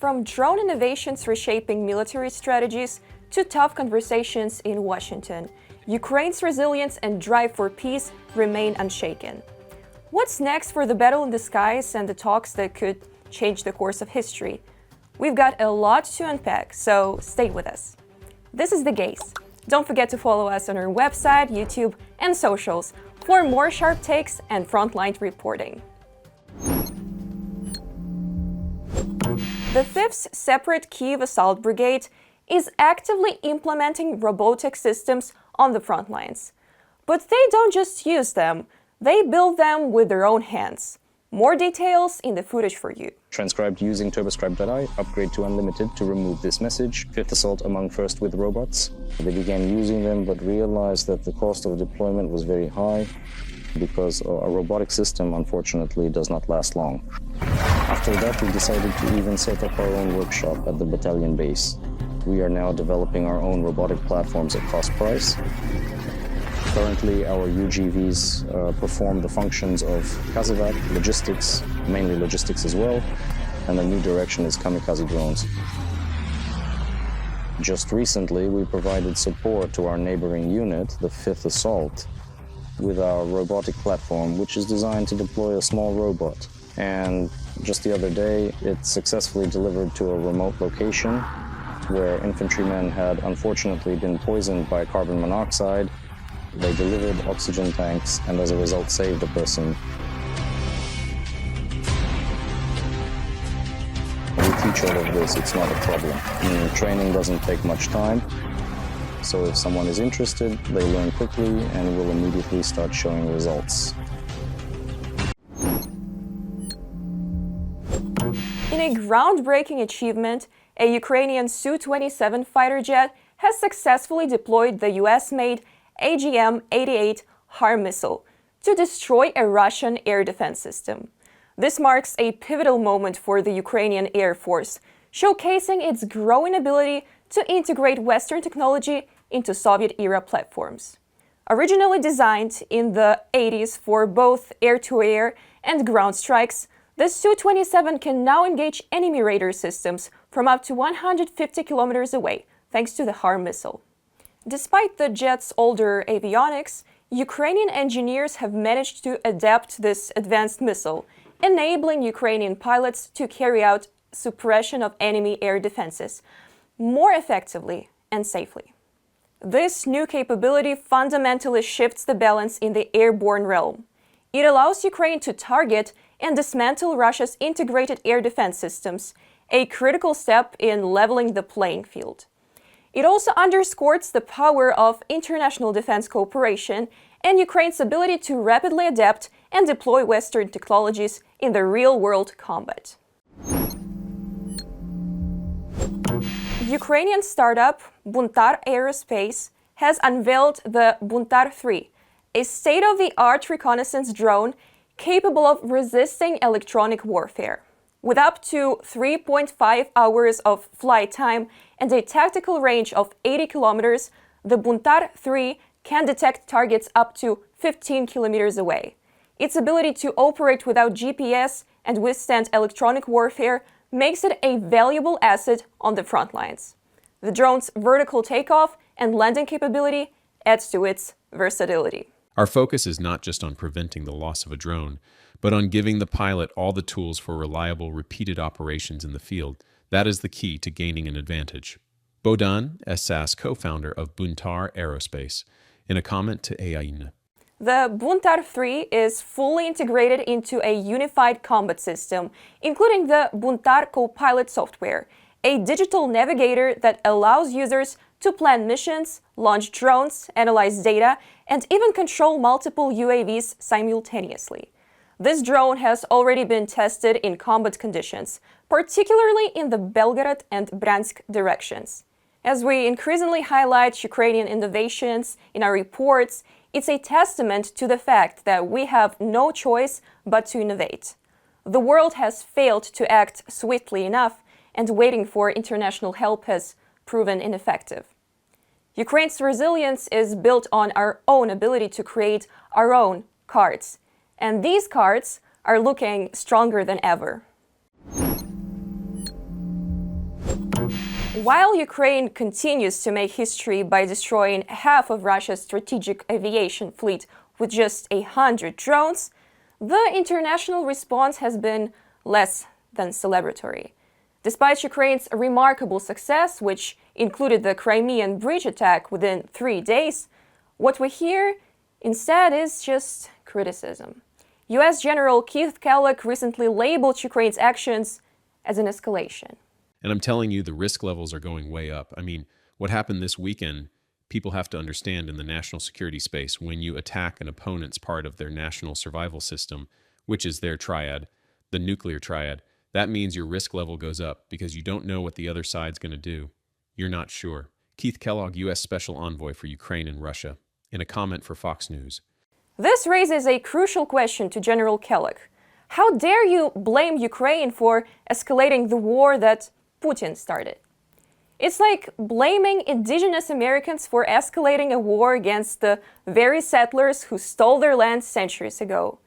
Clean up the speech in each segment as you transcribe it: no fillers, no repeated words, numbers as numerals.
From drone innovations reshaping military strategies to tough conversations in Washington, Ukraine's resilience and drive for peace remain unshaken. What's next for the battle in the skies and the talks that could change the course of history? We've got a lot to unpack, so stay with us. This is The Gaze. Don't forget to follow us on our website, YouTube, and socials for more sharp takes and frontline reporting. The 5th Separate Kyiv Assault Brigade is actively implementing robotic systems on the front lines. But they don't just use them, they build them with their own hands. More details in the footage for you. Transcribed using TurboScribe Jedi, upgrade to Unlimited to remove this message. 5th Assault among first with robots. They began using them but realized that the cost of deployment was very high because a robotic system, unfortunately, does not last long. After that, we decided to even set up our own workshop at the battalion base. We are now developing our own robotic platforms at cost price. Currently, our UGVs perform the functions of Kazavat, logistics, mainly logistics as well, and the new direction is kamikaze drones. Just recently, we provided support to our neighboring unit, the 5th Assault, with our robotic platform, which is designed to deploy a small robot. And just the other day, it successfully delivered to a remote location where infantrymen had unfortunately been poisoned by carbon monoxide. They delivered oxygen tanks and as a result saved a person. We teach all of this, it's not a problem. Training doesn't take much time. So if someone is interested, they learn quickly and will immediately start showing results. In a groundbreaking achievement, a Ukrainian Su-27 fighter jet has successfully deployed the US-made AGM-88 HARM missile to destroy a Russian air defense system. This marks a pivotal moment for the Ukrainian Air Force, showcasing its growing ability to integrate Western technology into Soviet-era platforms. Originally designed in the 80s for both air-to-air and ground strikes, the Su-27 can now engage enemy radar systems from up to 150 kilometers away, thanks to the HARM missile. Despite the jet's older avionics, Ukrainian engineers have managed to adapt this advanced missile, enabling Ukrainian pilots to carry out suppression of enemy air defenses more effectively and safely. This new capability fundamentally shifts the balance in the airborne realm. It allows Ukraine to target and dismantle Russia's integrated air defense systems, a critical step in leveling the playing field. It also underscores the power of international defense cooperation and Ukraine's ability to rapidly adapt and deploy Western technologies in the real-world combat. Ukrainian startup Buntar Aerospace has unveiled the Buntar 3, a state-of-the-art reconnaissance drone capable of resisting electronic warfare. With up to 3.5 hours of flight time and a tactical range of 80 kilometers, the Buntar 3 can detect targets up to 15 kilometers away. Its ability to operate without GPS and withstand electronic warfare makes it a valuable asset on the front lines. The drone's vertical takeoff and landing capability adds to its versatility. Our focus is not just on preventing the loss of a drone, but on giving the pilot all the tools for reliable, repeated operations in the field. That is the key to gaining an advantage. Bohdan Essas, co-founder of Buntar Aerospace, in a comment to AIN. The Buntar 3 is fully integrated into a unified combat system, including the Buntar Copilot software, a digital navigator that allows users to plan missions, launch drones, analyze data, and even control multiple UAVs simultaneously. This drone has already been tested in combat conditions, particularly in the Belgorod and Bryansk directions. As we increasingly highlight Ukrainian innovations in our reports, it's a testament to the fact that we have no choice but to innovate. The world has failed to act swiftly enough, and waiting for international help has proven ineffective. Ukraine's resilience is built on our own ability to create our own cards, and these cards are looking stronger than ever. While Ukraine continues to make history by destroying half of Russia's strategic aviation fleet with just 100 drones, the international response has been less than celebratory. Despite Ukraine's remarkable success, which included the Crimean bridge attack within 3 days, what we hear instead is just criticism. US General Keith Kellogg recently labeled Ukraine's actions as an escalation. And I'm telling you, the risk levels are going way up. I mean, what happened this weekend, people have to understand in the national security space, when you attack an opponent's part of their national survival system, which is their triad, the nuclear triad, that means your risk level goes up because you don't know what the other side's going to do. You're not sure. Keith Kellogg, U.S. Special Envoy for Ukraine and Russia, in a comment for Fox News. This raises a crucial question to General Kellogg. How dare you blame Ukraine for escalating the war that Putin started? It's like blaming indigenous Americans for escalating a war against the very settlers who stole their land centuries ago.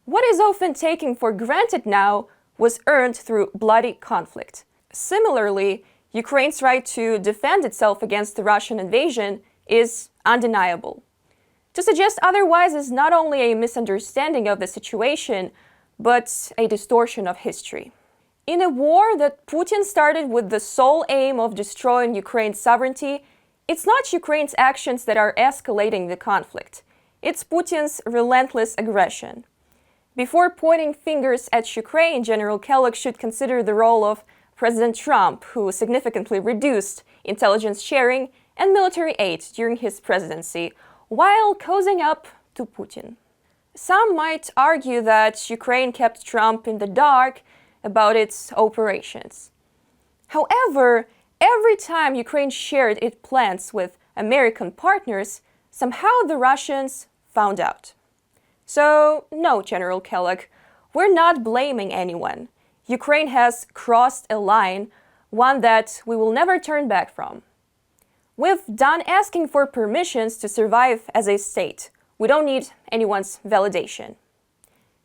What is often taken for granted now was earned through bloody conflict. Similarly, Ukraine's right to defend itself against the Russian invasion is undeniable. To suggest otherwise is not only a misunderstanding of the situation, but a distortion of history. In a war that Putin started with the sole aim of destroying Ukraine's sovereignty, it's not Ukraine's actions that are escalating the conflict. It's Putin's relentless aggression. Before pointing fingers at Ukraine, General Kellogg should consider the role of President Trump, who significantly reduced intelligence sharing and military aid during his presidency, while cozying up to Putin. Some might argue that Ukraine kept Trump in the dark about its operations. However, every time Ukraine shared its plans with American partners, somehow the Russians found out. So, no, General Kellogg, we're not blaming anyone. Ukraine has crossed a line, one that we will never turn back from. We've done asking for permissions to survive as a state. We don't need anyone's validation.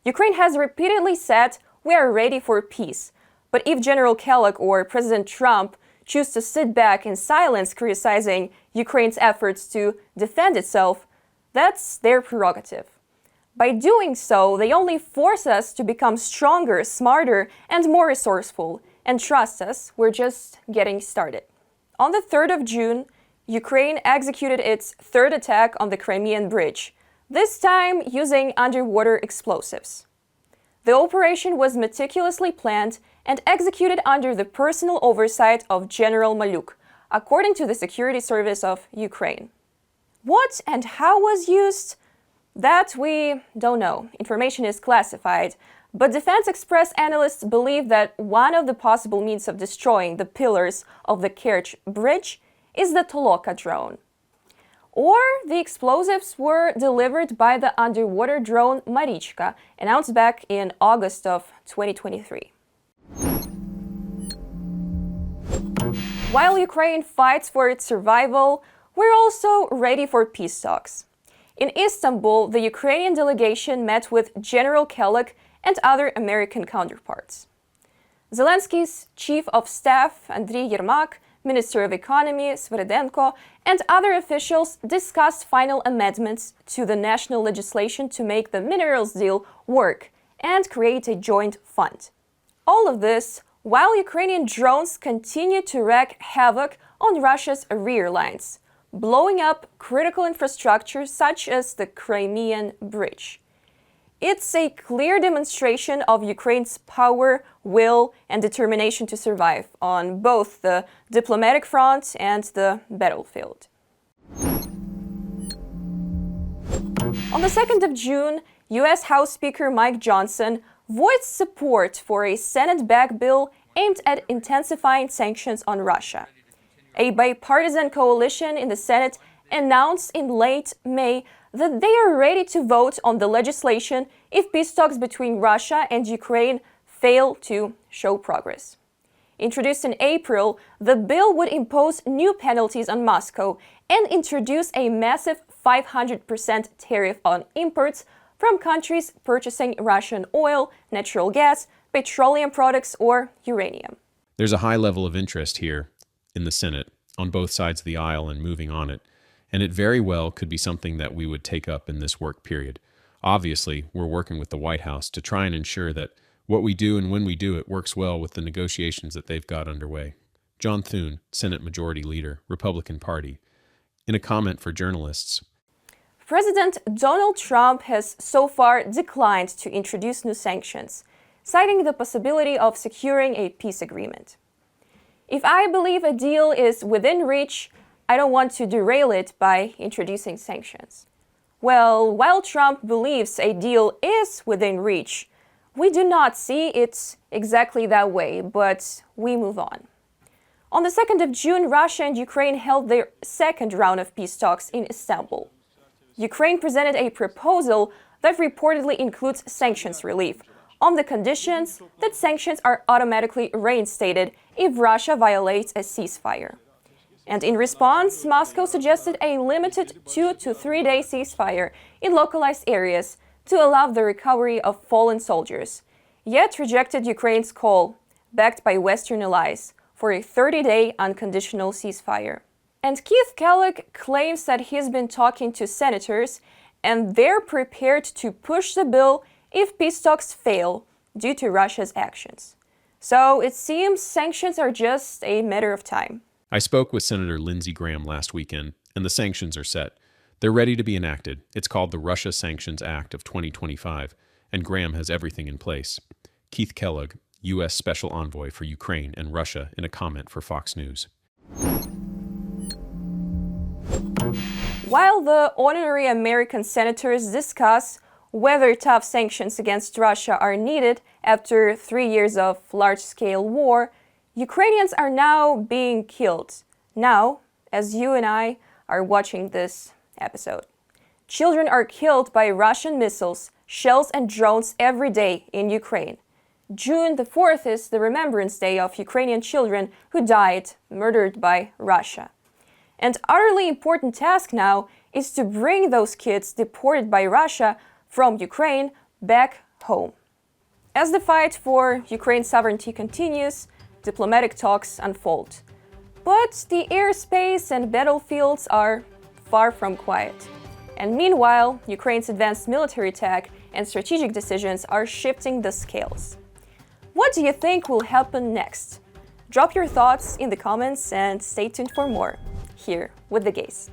Ukraine has repeatedly said we are ready for peace. But if General Kellogg or President Trump choose to sit back in silence criticizing Ukraine's efforts to defend itself, that's their prerogative. By doing so, they only force us to become stronger, smarter, and more resourceful. And trust us, we're just getting started. On the 3rd of June, Ukraine executed its third attack on the Crimean bridge, this time using underwater explosives. The operation was meticulously planned and executed under the personal oversight of General Maluk, according to the Security Service of Ukraine. What and how was used? That we don't know. Information is classified. But Defense Express analysts believe that one of the possible means of destroying the pillars of the Kerch bridge is the Toloka drone. Or the explosives were delivered by the underwater drone Marichka, announced back in August of 2023. While Ukraine fights for its survival, we're also ready for peace talks. In Istanbul, the Ukrainian delegation met with General Kellogg and other American counterparts. Zelensky's chief of staff, Andriy Yermak, Minister of Economy, Sviridenko, and other officials discussed final amendments to the national legislation to make the minerals deal work and create a joint fund. All of this while Ukrainian drones continue to wreak havoc on Russia's rear lines, blowing up critical infrastructure such as the Crimean bridge. It's a clear demonstration of Ukraine's power, will, and determination to survive on both the diplomatic front and the battlefield. On the 2nd of June, U.S. House Speaker Mike Johnson voiced support for a Senate-backed bill aimed at intensifying sanctions on Russia. A bipartisan coalition in the Senate announced in late May that they are ready to vote on the legislation if peace talks between Russia and Ukraine fail to show progress. Introduced in April, the bill would impose new penalties on Moscow and introduce a massive 500% tariff on imports from countries purchasing Russian oil, natural gas, petroleum products, or uranium. There's a high level of interest here. in the Senate, on both sides of the aisle and moving on it, and it very well could be something that we would take up in this work period. Obviously, we're working with the White House to try and ensure that what we do and when we do it works well with the negotiations that they've got underway. John Thune, Senate Majority Leader, Republican Party, in a comment for journalists. President Donald Trump has so far declined to introduce new sanctions, citing the possibility of securing a peace agreement. If I believe a deal is within reach, I don't want to derail it by introducing sanctions. Well, while Trump believes a deal is within reach, we do not see it exactly that way, but we move on. On the 2nd of June, Russia and Ukraine held their second round of peace talks in Istanbul. Ukraine presented a proposal that reportedly includes sanctions relief, on the conditions that sanctions are automatically reinstated if Russia violates a ceasefire. And in response, Moscow suggested a limited 2 to 3 day ceasefire in localized areas to allow the recovery of fallen soldiers, yet rejected Ukraine's call, backed by Western allies, for a 30-day unconditional ceasefire. And Keith Kellogg claims that he's been talking to senators and they're prepared to push the bill if peace talks fail due to Russia's actions. So it seems sanctions are just a matter of time. I spoke with Senator Lindsey Graham last weekend, and the sanctions are set. They're ready to be enacted. It's called the Russia Sanctions Act of 2025, and Graham has everything in place. Keith Kellogg, U.S. Special Envoy for Ukraine and Russia, in a comment for Fox News. While the honorary American senators discuss whether tough sanctions against Russia are needed after 3 years of large-scale war, Ukrainians are now being killed. Now, as you and I are watching this episode. Children are killed by Russian missiles, shells, and drones every day in Ukraine. June the 4th is the Remembrance Day of Ukrainian children who died, murdered by Russia. And utterly important task now is to bring those kids deported by Russia from Ukraine back home. As the fight for Ukraine's sovereignty continues, diplomatic talks unfold. But the airspace and battlefields are far from quiet. And meanwhile, Ukraine's advanced military tech and strategic decisions are shifting the scales. What do you think will happen next? Drop your thoughts in the comments and stay tuned for more here with The Gaze.